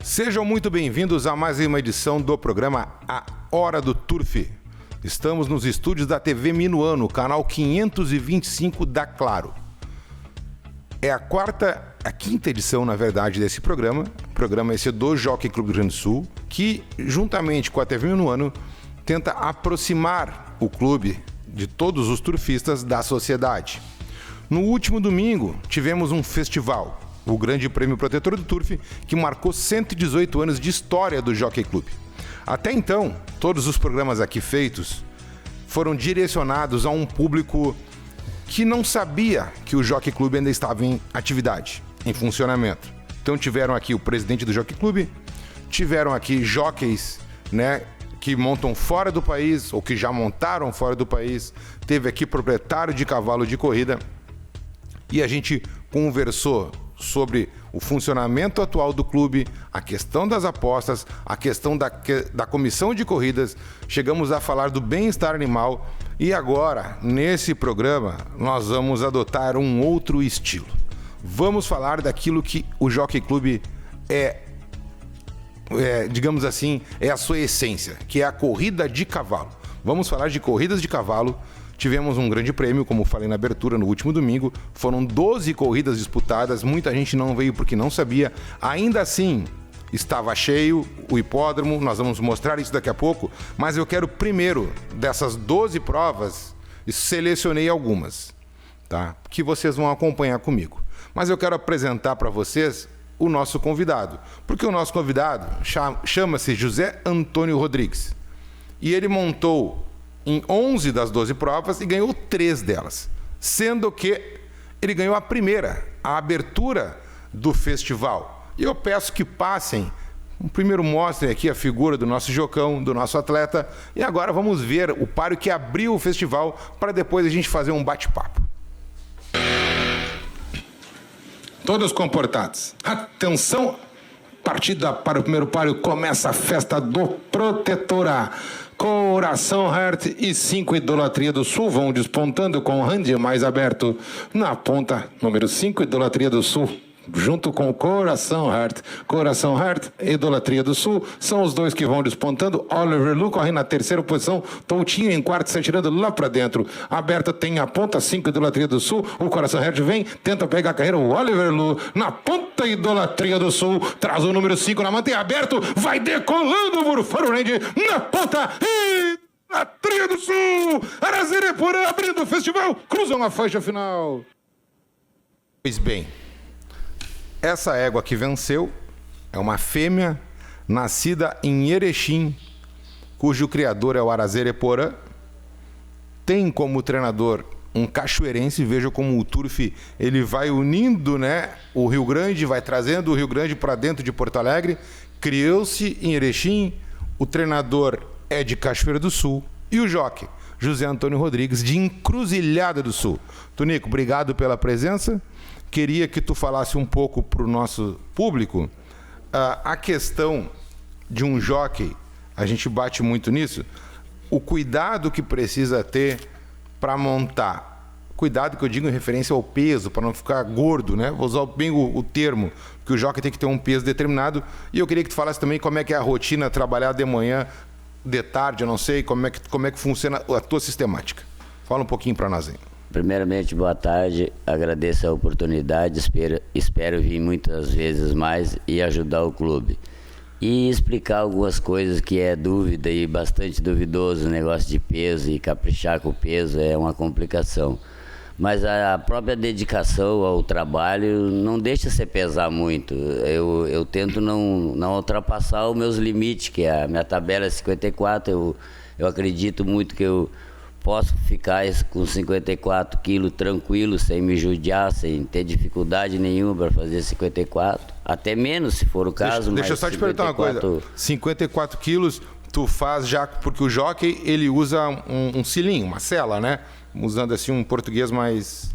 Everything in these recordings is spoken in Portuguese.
Sejam muito bem-vindos a mais uma edição do programa A Hora do Turf. Estamos nos estúdios da TV Minuano, canal 525 da Claro. É a quinta edição, na verdade, desse programa. Programa esse do Jockey Clube do Rio Grande do Sul, que, juntamente com a TV Minuano, tenta aproximar o clube de todos os turfistas da sociedade. No último domingo, tivemos um festival, o Grande Prêmio Protetor do Turf, que marcou 118 anos de história do Jockey Clube. Até então, todos os programas aqui feitos foram direcionados a um público que não sabia que o Jockey Clube ainda estava em atividade, em funcionamento. Então tiveram aqui o presidente do Jockey Clube, tiveram aqui jockeys, que montam fora do país ou que já montaram fora do país, teve aqui proprietário de cavalo de corrida e a gente conversou sobre o funcionamento atual do clube, a questão das apostas, a questão da comissão de corridas, chegamos a falar do bem-estar animal e agora, nesse programa, nós vamos adotar um outro estilo. Vamos falar daquilo que o Jockey Clube digamos assim, é a sua essência, que é a corrida de cavalo. Vamos falar de corridas de cavalo. Tivemos um grande prêmio, como falei na abertura, no último domingo. Foram 12 corridas disputadas, muita gente não veio porque não sabia. Ainda assim, estava cheio o hipódromo, nós vamos mostrar isso daqui a pouco, mas eu quero primeiro, dessas 12 provas, selecionei algumas, tá? Que vocês vão acompanhar comigo. Mas eu quero apresentar para vocês o nosso convidado, porque o nosso convidado chama-se José Antônio Rodrigues. E ele montou em 11 das 12 provas e ganhou 3 delas, sendo que ele ganhou a primeira, a abertura do festival. E eu peço que passem, primeiro mostrem aqui a figura do nosso jocão, do nosso atleta, e agora vamos ver o páreo que abriu o festival para depois a gente fazer um bate-papo. Todos comportados. Atenção! Partida para o primeiro páreo, começa a festa do Protetora. Coração Heart e 5 Idolatria do Sul vão despontando com o hand mais aberto. Na ponta, número 5 Idolatria do Sul, junto com o Coração Heart. Coração Heart, Idolatria do Sul, são os dois que vão despontando. Oliver Lu corre na terceira posição, Toutinho em quarto, se atirando lá pra dentro. Aberta tem a ponta, 5 Idolatria do Sul, o Coração Heart vem, tenta pegar a carreira, o Oliver Lu na ponta, Idolatria do Sul, traz o número 5 na mantém aberto, vai decolando o Murfaro Range na ponta, Idolatria do Sul, Arazereporã abrindo o festival, cruzam a faixa final. Pois bem, essa égua que venceu é uma fêmea nascida em Erechim, cujo criador é o Arazereporã. Tem como treinador um cachoeirense. Veja como o turf ele vai unindo, o Rio Grande, vai trazendo o Rio Grande para dentro de Porto Alegre. Criou-se em Erechim, o treinador é de Cachoeira do Sul e o jockey José Antônio Rodrigues de Encruzilhada do Sul. Tonico, obrigado pela presença. Queria que tu falasse um pouco para o nosso público a questão de um jockey, a gente bate muito nisso, o cuidado que precisa ter para montar. Cuidado que eu digo em referência ao peso, para não ficar gordo, Vou usar bem o termo, que o jockey tem que ter um peso determinado. E eu queria que tu falasse também como é que é a rotina, trabalhar de manhã, de tarde, eu não sei, como é que funciona a tua sistemática. Fala um pouquinho para nós aí. Primeiramente, boa tarde, agradeço a oportunidade, espero vir muitas vezes mais e ajudar o clube. E explicar algumas coisas que é dúvida e bastante duvidoso, o negócio de peso e caprichar com o peso é uma complicação. Mas a própria dedicação ao trabalho não deixa você pesar muito. Eu tento não ultrapassar os meus limites, que a minha tabela é 54, eu acredito muito que eu posso ficar com 54 quilos tranquilo, sem me judiar, sem ter dificuldade nenhuma para fazer 54. Até menos, se for o caso. Deixa eu só te perguntar uma coisa. 54 quilos, tu faz já... Porque o jockey, ele usa um cilinho, uma sela, Usando assim um português mais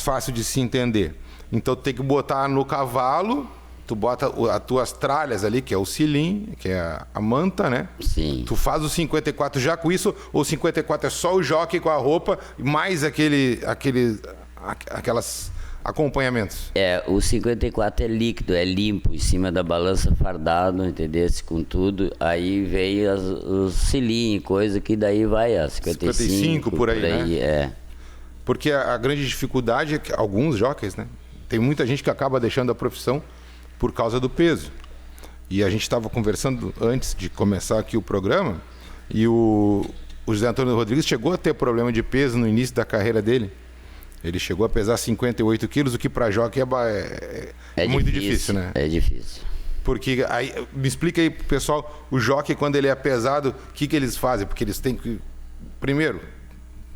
fácil de se entender. Então, tu tem que botar no cavalo... Tu bota as tuas tralhas ali, que é o cilim, que é a manta, Sim. Tu faz o 54 já com isso, ou 54 é só o jockey com a roupa, mais aquelas acompanhamentos? O 54 é líquido, é limpo, em cima da balança fardado, entendeu? Com tudo. Aí veio os selinhos, coisa que daí vai a 55 por aí, né? Porque a grande dificuldade é que alguns jockeys, né? Tem muita gente que acaba deixando a profissão por causa do peso. E a gente estava conversando antes de começar aqui o programa, e o José Antônio Rodrigues chegou a ter problema de peso no início da carreira dele. Ele chegou a pesar 58 quilos, o que para jockey é muito difícil, né? É difícil. Porque aí, me explica aí pro pessoal, o jockey quando ele é pesado, o que eles fazem? Porque eles têm que... Primeiro,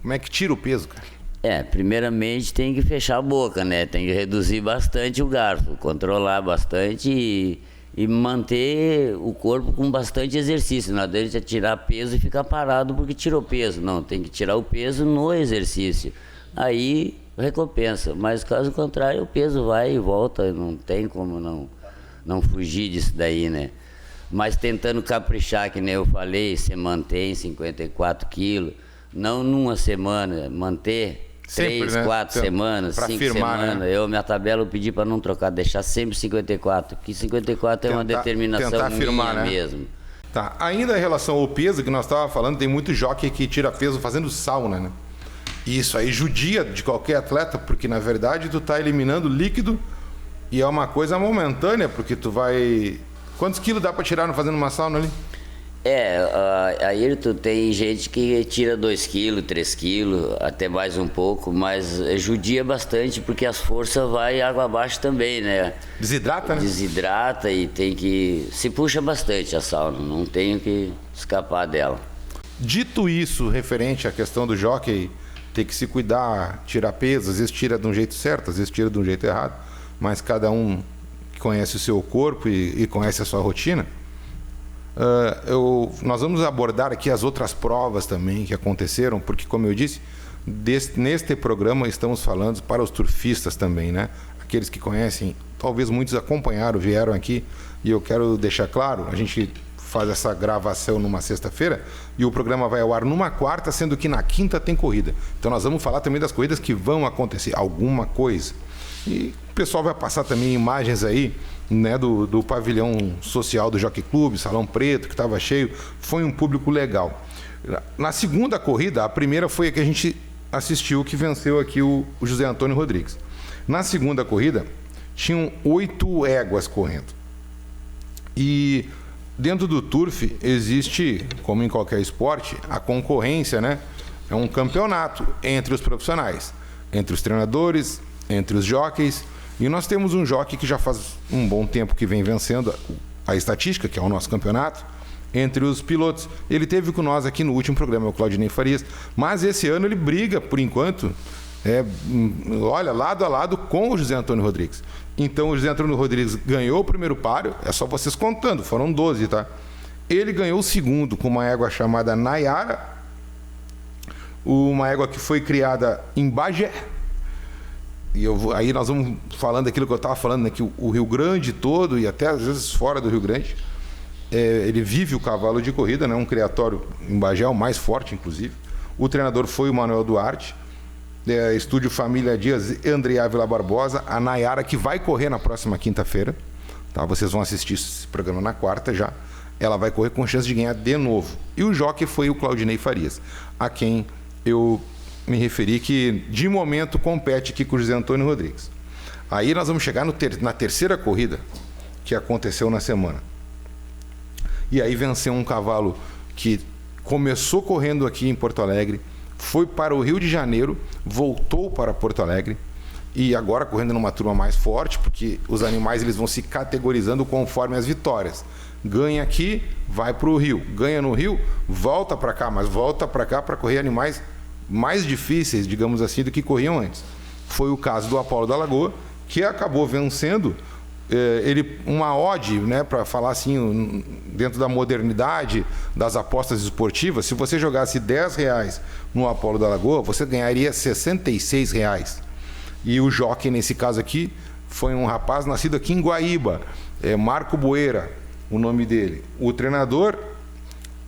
como é que tira o peso, cara? Primeiramente tem que fechar a boca, né? Tem que reduzir bastante o garfo, controlar bastante e manter o corpo com bastante exercício. Não adianta tirar peso e ficar parado porque tirou peso. Não, tem que tirar o peso no exercício. Aí recompensa, mas caso contrário o peso vai e volta, não tem como não fugir disso daí, né? Mas tentando caprichar, que nem eu falei, você mantém 54 quilos, não numa semana, manter... Sempre, 3, 4 semanas, 5 semanas. Né? Minha tabela eu pedi para não trocar, deixar sempre 54, porque 54 é uma determinação minha, né? Mesmo. Tá. Ainda em relação ao peso que nós estávamos falando, tem muito jockey que tira peso fazendo sauna, né? E isso aí judia de qualquer atleta, porque na verdade tu tá eliminando líquido e é uma coisa momentânea, porque tu vai... Quantos quilos dá para tirar fazendo uma sauna ali? Ayrton, tem gente que tira 2 quilos, 3 quilos, até mais um pouco, mas judia bastante porque as forças vai água abaixo também, né? Desidrata, né? Desidrata e tem que... Se puxa bastante a sauna, não tem que escapar dela. Dito isso, referente à questão do jockey ter que se cuidar, tirar peso, às vezes tira de um jeito certo, às vezes tira de um jeito errado, mas cada um conhece o seu corpo e conhece a sua rotina. Nós vamos abordar aqui as outras provas também que aconteceram, porque, como eu disse, neste programa estamos falando para os turfistas também, né? Aqueles que conhecem, talvez muitos acompanharam, vieram aqui, e eu quero deixar claro, a gente faz essa gravação numa sexta-feira e o programa vai ao ar numa quarta, sendo que na quinta tem corrida. Então nós vamos falar também das corridas que vão acontecer, alguma coisa. E o pessoal vai passar também imagens aí, né, do pavilhão social do Jockey Club, Salão Preto, que estava cheio. Foi um público legal. Na segunda corrida, a primeira foi a que a gente assistiu, que venceu aqui o José Antônio Rodrigues. Na segunda corrida, tinham 8 éguas correndo. E dentro do turf existe, como em qualquer esporte, a concorrência, né? É um campeonato entre os profissionais, entre os treinadores, entre os jockeys. E nós temos um jockey que já faz um bom tempo que vem vencendo a estatística, que é o nosso campeonato, entre os pilotos. Ele esteve com nós aqui no último programa, o Claudinei Farias, mas esse ano ele briga, por enquanto, olha, lado a lado com o José Antônio Rodrigues. Então o José Antônio Rodrigues ganhou o primeiro páreo, é só vocês contando, foram 12, tá? Ele ganhou o segundo com uma égua chamada Nayara, uma égua que foi criada em Bagé. E aí nós vamos falando daquilo que eu estava falando, né, que o Rio Grande todo, e até às vezes fora do Rio Grande, ele vive o cavalo de corrida, né, um criatório em Bagé, o mais forte, inclusive. O treinador foi o Manuel Duarte, Estúdio Família Dias, André Ávila Barbosa, a Nayara, que vai correr na próxima quinta-feira. Tá? Vocês vão assistir esse programa na quarta já. Ela vai correr com chance de ganhar de novo. E o jockey foi o Claudinei Farias, a quem eu me referi, que de momento compete aqui com o José Antônio Rodrigues. Aí nós vamos chegar na terceira corrida que aconteceu na semana. E aí venceu um cavalo que começou correndo aqui em Porto Alegre, foi para o Rio de Janeiro, voltou para Porto Alegre e agora correndo numa turma mais forte, porque os animais eles vão se categorizando conforme as vitórias. Ganha aqui, vai para o Rio. Ganha no Rio, volta para cá, mas volta para cá para correr animais mais difíceis, digamos assim, do que corriam antes. Foi o caso do Apolo da Lagoa, que acabou vencendo uma ode, né, para falar assim, dentro da modernidade das apostas esportivas. Se você jogasse R$10 no Apolo da Lagoa, você ganharia R$66. E o jockey, nesse caso aqui, foi um rapaz nascido aqui em Guaíba, Marco Boeira, o nome dele. O treinador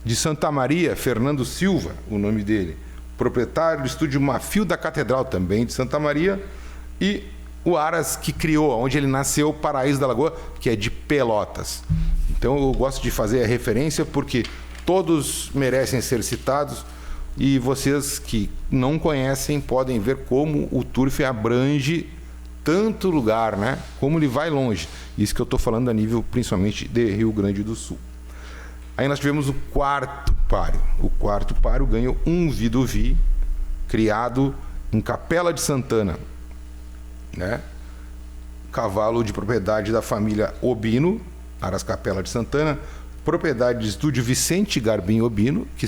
de Santa Maria, Fernando Silva, o nome dele. Proprietário do estúdio Mafio da Catedral, também de Santa Maria. E o Aras que criou, onde ele nasceu, Paraíso da Lagoa, que é de Pelotas. Então eu gosto de fazer a referência porque todos merecem ser citados e vocês que não conhecem podem ver como o Turf abrange tanto lugar, né? Como ele vai longe. Isso que eu estou falando a nível principalmente de Rio Grande do Sul. Aí nós tivemos o quarto páreo. O quarto páreo ganhou um Vidovi, criado em Capela de Santana, né? Cavalo de propriedade da família Obino, Aras Capela de Santana, propriedade de estúdio Vicente Garbim Obino, que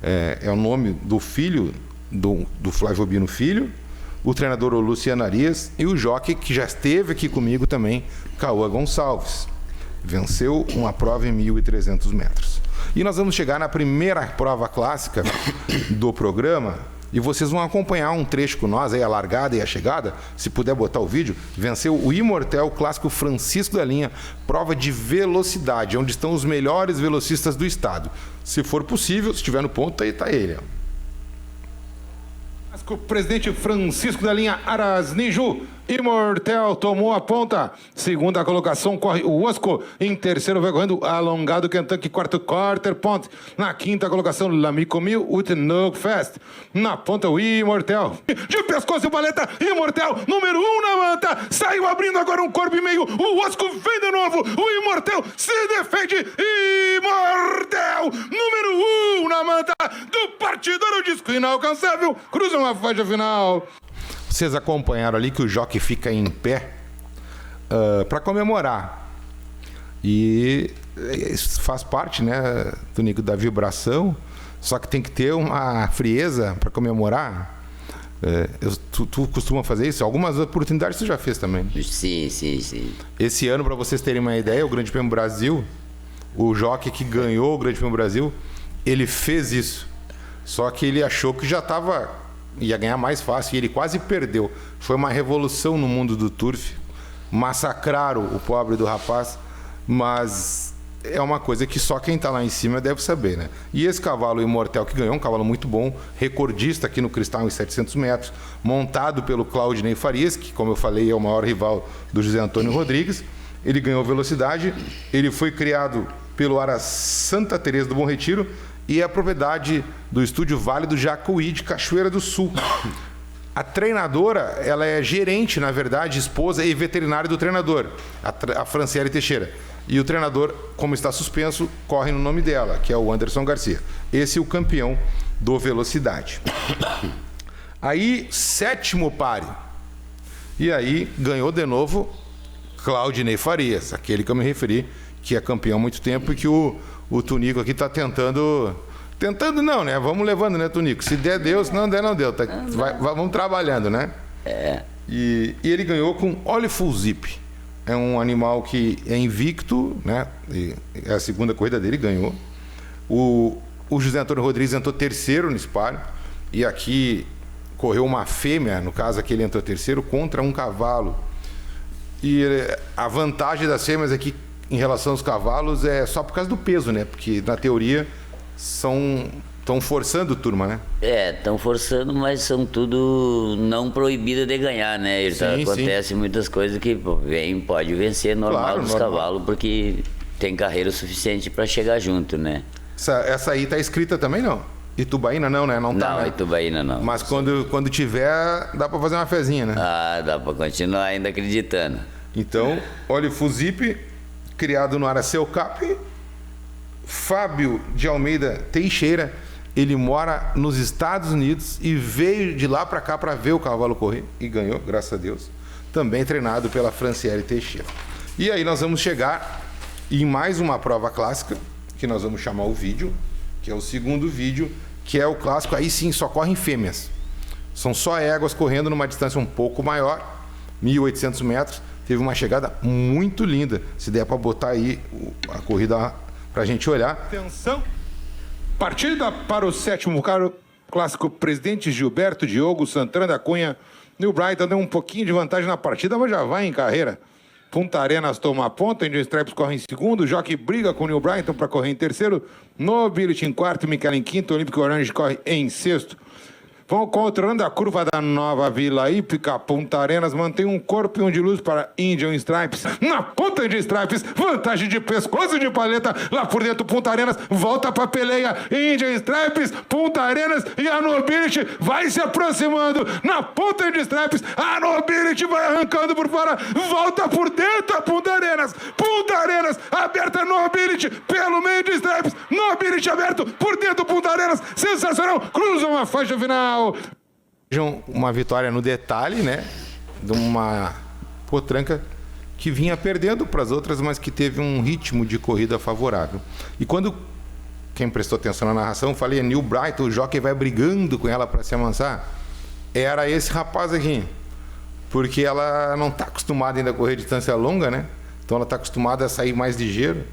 é o nome do filho do Flávio Obino Filho, o treinador o Luciano Arias e o jockey que já esteve aqui comigo também, Cauã Gonçalves. Venceu uma prova em 1.300 metros. E nós vamos chegar na primeira prova clássica do programa e vocês vão acompanhar um trecho com nós, aí a largada e a chegada, se puder botar o vídeo. Venceu o Imortel Clássico Francisco da Linha, prova de velocidade, onde estão os melhores velocistas do estado. Se for possível, se estiver no ponto, aí está ele. O presidente Francisco da Linha, Aras Ninju, Imortel tomou a ponta. Segunda colocação corre o Osco. Em terceiro vai correndo Alongado Kentucky, quarto Quarter Point. Na quinta colocação, Lamico Mil, Utnug Fest. Na ponta o Imortel. De pescoço e baleta, Imortel, número 1 na manta. Saiu abrindo agora um corpo e meio. O Osco vem de novo. O Imortel se defende. Imortel, número 1 na manta. Do partidor o disco inalcançável. Cruza uma faixa final. Vocês acompanharam ali que o jockey fica em pé para comemorar. E isso faz parte, né, Tonico, da vibração. Só que tem que ter uma frieza para comemorar. Tu costuma fazer isso? Algumas oportunidades tu já fez também. Sim. Esse ano, para vocês terem uma ideia, o Grande Prêmio Brasil, o jockey que ganhou o Grande Prêmio Brasil, ele fez isso. Só que ele achou que já ia ganhar mais fácil e ele quase perdeu. Foi uma revolução no mundo do turf. Massacraram o pobre do rapaz, mas é uma coisa que só quem está lá em cima deve saber, né? E esse cavalo Imortel que ganhou, um cavalo muito bom, recordista aqui no Cristal em 700 metros, montado pelo Claudinei Farias, que, como eu falei, é o maior rival do José Antônio Rodrigues. Ele ganhou velocidade, ele foi criado pelo Aras Santa Teresa do Bom Retiro e é a propriedade do Estúdio Vale do Jacuí, de Cachoeira do Sul. A treinadora, ela é gerente, na verdade, esposa e veterinária do treinador, a Franciele Teixeira. E o treinador, como está suspenso, corre no nome dela, que é o Anderson Garcia. Esse é o campeão do Velocidade. Aí, sétimo páreo. E aí, ganhou de novo Claudinei Farias, aquele que eu me referi, que é campeão há muito tempo e que o Tonico aqui está tentando não, né? Vamos levando, né, Tonico? Se der, Deus. Se não der, não deu. Vamos trabalhando, né? E ele ganhou com Oliful Zip. É um animal que é invicto, né? E é a segunda corrida dele, ganhou. O José Antônio Rodrigues entrou terceiro nesse páreo. E aqui correu uma fêmea, no caso aqui ele entrou terceiro, contra um cavalo. E a vantagem das fêmeas é que, em relação aos cavalos, é só por causa do peso, né? Porque, na teoria, estão forçando turma, né? Estão forçando, mas são tudo não proibidas de ganhar, né? Acontece muitas coisas que pode vencer normal dos cavalos, porque tem carreira suficiente para chegar junto, né? Essa aí tá escrita também, não? Itubaína não, né? Não, tá, né? Itubaína não. Mas quando tiver, dá para fazer uma fezinha, né? Dá para continuar ainda acreditando. Então, olha, o Fuzipe, criado no Araceu Cap, Fábio de Almeida Teixeira, ele mora nos Estados Unidos e veio de lá para cá para ver o cavalo correr e ganhou, graças a Deus. Também treinado pela Franciele Teixeira. E aí nós vamos chegar em mais uma prova clássica, que nós vamos chamar o vídeo, que é o segundo vídeo, que é o clássico, aí sim só correm fêmeas. São só éguas correndo numa distância um pouco maior, 1.800 metros. Teve uma chegada muito linda. Se der para botar aí a corrida para a gente olhar. Atenção. Partida para o sétimo clássico Presidente Gilberto Diogo Santana da Cunha. New Brighton deu um pouquinho de vantagem na partida, mas já vai em carreira. Punta Arenas toma a ponta, Indian Stripes corre em segundo, Jockey briga com o New Brighton para correr em terceiro, Nobility em quarto, Michael em quinto, Olímpico Orange corre em sexto. Vão controlando a curva da Nova Vila Hípica. Punta Arenas mantém um corpo e um de luz para Indian Stripes. Na ponta de Stripes, vantagem de pescoço de paleta. Lá por dentro, Punta Arenas volta para peleia. Indian Stripes, Punta Arenas e a Nobility vai se aproximando. Na ponta de Stripes, a Nobility vai arrancando por fora. Volta por dentro a Punta Arenas. Punta Arenas aberta Nobility pelo meio de Stripes. Nobility aberto por dentro Punta Arenas. Sensacional. Cruzam a faixa final. Uma vitória no detalhe, né? De uma potranca que vinha perdendo para as outras, mas que teve um ritmo de corrida favorável. E quando quem prestou atenção na narração, falei, Neil Bright, o jockey vai brigando com ela para se amansar. Era esse rapaz aqui. Porque ela não está acostumada ainda a correr distância longa, né? Então ela está acostumada a sair mais ligeiro.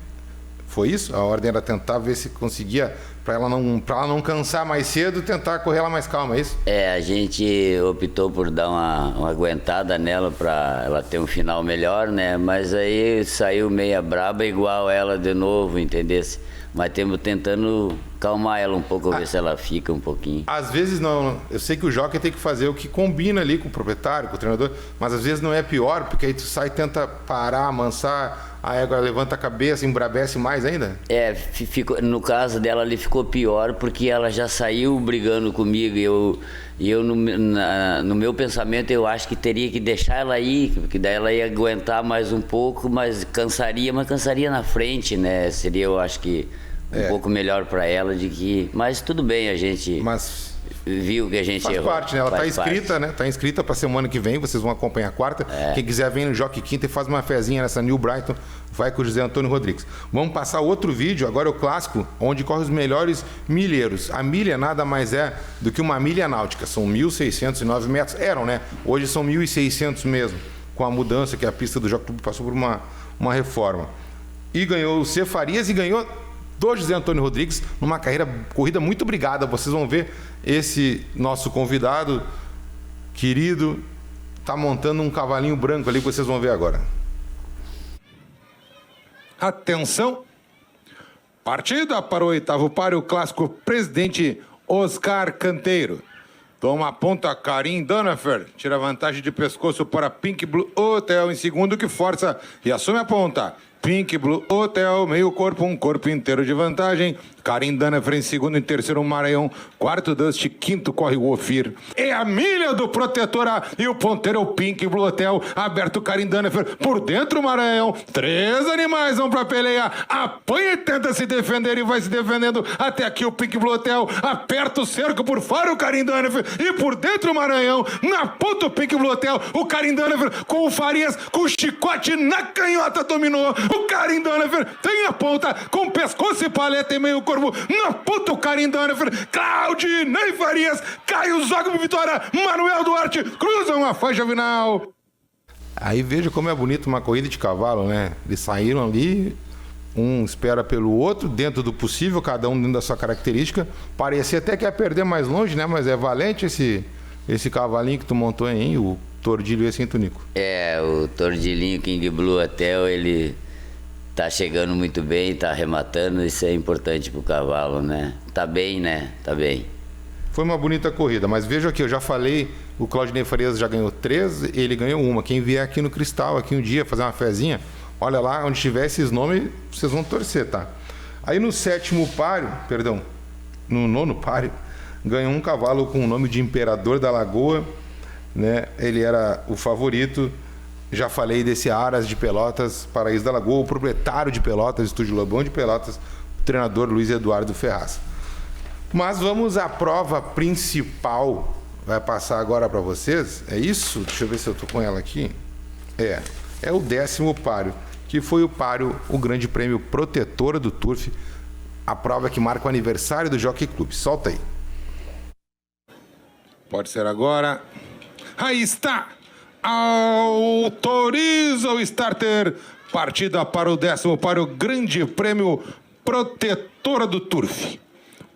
Foi isso? A ordem era tentar ver se conseguia, para ela não cansar mais cedo, tentar correr ela mais calma, é isso? A gente optou por dar uma aguentada nela para ela ter um final melhor, né? Mas aí saiu meia braba igual ela de novo, entendesse? Mas estamos tentando calmar ela um pouco, ver se ela fica um pouquinho. Às vezes não, eu sei que o jockey tem que fazer o que combina ali com o proprietário, com o treinador, mas às vezes não é pior, porque aí tu sai e tenta parar, amansar, a égua levanta a cabeça, embrabece mais ainda? No caso dela ali ficou pior, porque ela já saiu brigando comigo e eu no meu pensamento eu acho que teria que deixar ela ir, porque daí ela ia aguentar mais um pouco, mas cansaria na frente, né? Seria, eu acho que um pouco melhor para ela mas tudo bem, a gente viu que a gente faz errou. Parte, né? Ela tá inscrita, né? Tá inscrita para semana que vem, vocês vão acompanhar a quarta. Quem quiser vem no Jockey Quinta e faz uma fezinha nessa New Brighton, vai com o José Antônio Rodrigues. Vamos passar outro vídeo, agora o clássico, onde corre os melhores milheiros. A milha nada mais é do que uma milha náutica, são 1.609 metros, eram, né? Hoje são 1.600 mesmo, com a mudança que a pista do Jockey Club passou por uma reforma. E ganhou o C. Farias e ganhou do José Antônio Rodrigues, numa corrida muito brigada. Vocês vão ver esse nosso convidado querido tá montando um cavalinho branco ali, que vocês vão ver agora. Atenção! Partida para o oitavo páreo clássico Presidente Oscar Canteiro. Toma a ponta Karim Danafer, tira vantagem de pescoço para Pink Blue Hotel em segundo, que força e assume a ponta. Pink Blue Hotel, meio corpo, um corpo inteiro de vantagem. Karim Danafer em segundo, em terceiro Maranhão, quarto Dust, quinto corre o Ofir. É a milha do Protetora e o ponteiro é o Pink Blue Hotel, aberto Karim Danafer, por dentro o Maranhão. 3 animais vão pra peleia, apanha e tenta se defender e vai se defendendo até aqui o Pink Blue Hotel, aperta o cerco por fora o Karim Danafer e por dentro o Maranhão, na ponta o Pink Blue Hotel, o Karim Danafer com o Farias, com o chicote na canhota dominou, o Karim Danafer tem a ponta com pescoço e paleta e meio corpo. Na ponta o Karim Danafer, Claudinei Farias, Caio Zogo vitória, Manuel Duarte cruzam a faixa final. Aí veja como é bonito uma corrida de cavalo, né? Eles saíram ali, um espera pelo outro, dentro do possível, cada um dentro da sua característica. Parecia até que ia perder mais longe, né? Mas é valente esse cavalinho que tu montou aí, hein? O Tordilho esse, hein, Tonico? O Tordilhinho King Blue Hotel, ele tá chegando muito bem, tá arrematando, isso é importante pro cavalo, né? Tá bem, né? Tá bem. Foi uma bonita corrida, mas veja aqui, eu já falei, o Claudinei Farias já ganhou 3, ele ganhou 1. Quem vier aqui no Cristal, aqui um dia, fazer uma fezinha, olha lá, onde tiver esses nomes, vocês vão torcer, tá? Aí no nono páreo, ganhou um cavalo com o nome de Imperador da Lagoa, né? Ele era o favorito. Já falei desse Aras de Pelotas, Paraíso da Lagoa, o proprietário de Pelotas, Estúdio Lobão de Pelotas, o treinador Luiz Eduardo Ferraz. Mas vamos à prova principal. Vai passar agora para vocês. É isso? Deixa eu ver se eu estou com ela aqui. É o 10º páreo, que foi o Grande Prêmio Protetora do Turf, a prova que marca o aniversário do Jockey Club. Solta aí. Pode ser agora. Aí está! Autoriza o starter. Partida para o 10º para o Grande Prêmio Protetora do Turf.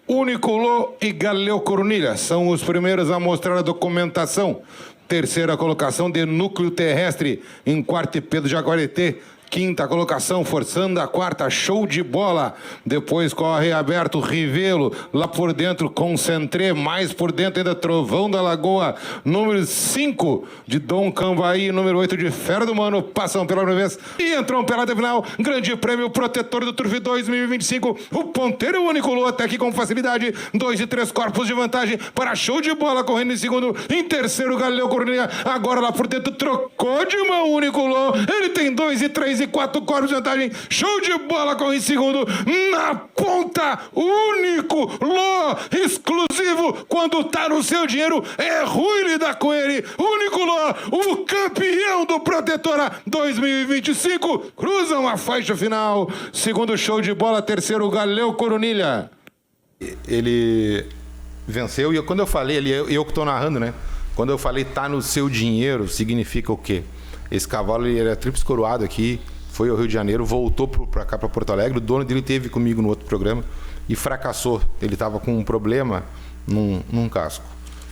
Unicolô e Galileu Corunilha são os primeiros a mostrar a documentação. Terceira colocação de Núcleo Terrestre. Em quarto, Pedro Jaguareté. quinta colocação, forçando a quarta, Show de Bola. Depois corre aberto Rivelo, lá por dentro Concentré, mais por dentro ainda Trovão da Lagoa, número 5 de Dom Cambaí, número 8 de Fera do Mano, passam pela primeira vez e entram pela final. Grande Prêmio Protetor do Turf 2025. O ponteiro único Lô até aqui com facilidade, 2 e 3 corpos de vantagem para Show de Bola, correndo em segundo. Em terceiro, Galileu Cornelia, agora lá por dentro trocou de mão, único Lô. Ele tem 2 e 3 e 4 corpos de vantagem. Show de Bola corre em segundo. Na ponta, único Lô, exclusivo. Quando tá no seu dinheiro, é Rui Lida Coelho. Único Lô, o campeão do Protetora 2025. Cruzam a faixa final. Segundo, Show de Bola. Terceiro, Galileu Coronilha. Ele venceu e quando eu falei, eu que estou narrando, né? Quando eu falei tá no seu dinheiro, significa o quê? Esse cavalo ele era tríplice coroado aqui, foi ao Rio de Janeiro, voltou para cá, para Porto Alegre. O dono dele teve comigo no outro programa e fracassou. Ele estava com um problema num casco.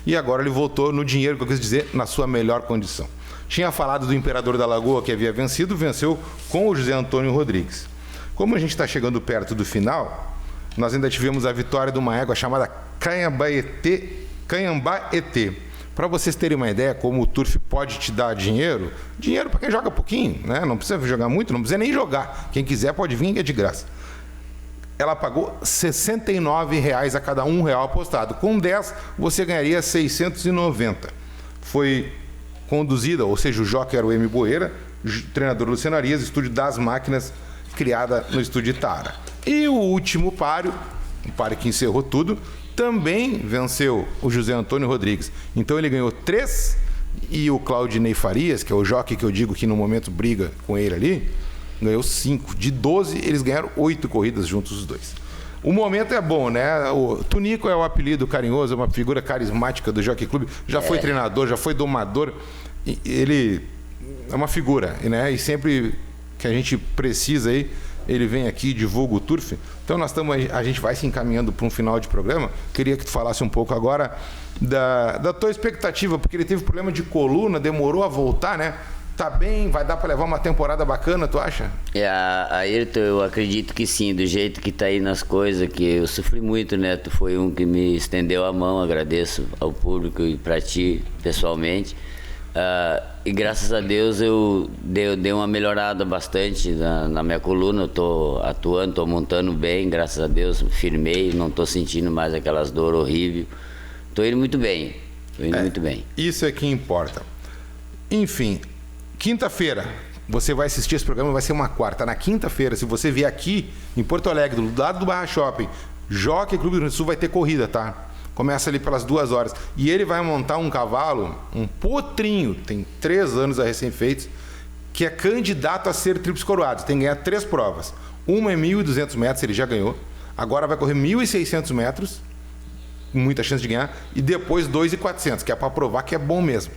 E agora ele voltou no dinheiro, que eu quis dizer, na sua melhor condição. Tinha falado do Imperador da Lagoa, que havia vencido, venceu com o José Antônio Rodrigues. Como a gente está chegando perto do final, nós ainda tivemos a vitória de uma égua chamada Canhambaetê. Para vocês terem uma ideia como o turf pode te dar dinheiro para quem joga pouquinho, né? Não precisa jogar muito, não precisa nem jogar. Quem quiser pode vir, que é de graça. Ela pagou R$ 69 a cada R$1 apostado. Com 10, você ganharia 690. Foi conduzida, ou seja, o jockey era o M. Boeira, treinador Luciano Arias, estúdio das máquinas, criada no estúdio Tara. E o último páreo, um páreo que encerrou tudo, também venceu o José Antônio Rodrigues. Então ele ganhou 3 e o Claudinei Farias, que é o jockey que eu digo que no momento briga com ele ali, ganhou 5. De 12, eles ganharam 8 corridas juntos os dois. O momento é bom, né? O Tunico é o apelido carinhoso, é uma figura carismática do Jockey Club. Já foi treinador, já foi domador. Ele é uma figura, né? E sempre que a gente precisa aí, ele vem aqui e divulga o turf. Então a gente vai se encaminhando para um final de programa. Queria que tu falasse um pouco agora da tua expectativa, porque ele teve problema de coluna, demorou a voltar, né? Tá bem, vai dar para levar uma temporada bacana, tu acha? Ayrton, eu acredito que sim, do jeito que tá aí nas coisas, que eu sofri muito, né? Tu foi um que me estendeu a mão, agradeço ao público e para ti pessoalmente. E graças a Deus eu dei uma melhorada bastante na minha coluna. Eu tô atuando, tô montando bem, graças a Deus, firmei, não tô sentindo mais aquelas dores horríveis. Tô indo muito bem, muito bem. Isso é que importa. Enfim, quinta-feira, você vai assistir esse programa, vai ser uma quarta. Na quinta-feira, se você vier aqui em Porto Alegre, do lado do Barra Shopping, Jockey Clube do Rio Grande do Sul vai ter corrida, tá? Começa ali pelas 2 horas. E ele vai montar um cavalo, um potrinho, tem 3 anos a recém-feitos, que é candidato a ser tríplice coroado. Tem que ganhar 3 provas. Uma é 1.200 metros, ele já ganhou. Agora vai correr 1.600 metros, com muita chance de ganhar. E depois 2.400, que é para provar que é bom mesmo.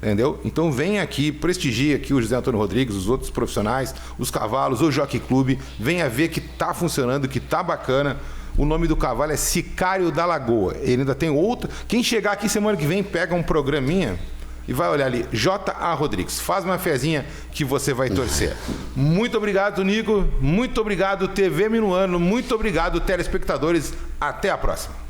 Entendeu? Então vem aqui, prestigia aqui o José Antônio Rodrigues, os outros profissionais, os cavalos, o Jockey Clube. Venha ver que tá funcionando, que tá bacana. O nome do cavalo é Sicário da Lagoa. Ele ainda tem outro. Quem chegar aqui semana que vem, pega um programinha e vai olhar ali. J.A. Rodrigues. Faz uma fezinha que você vai torcer. Muito obrigado, Nico. Muito obrigado, TV Minuano. Muito obrigado, telespectadores. Até a próxima.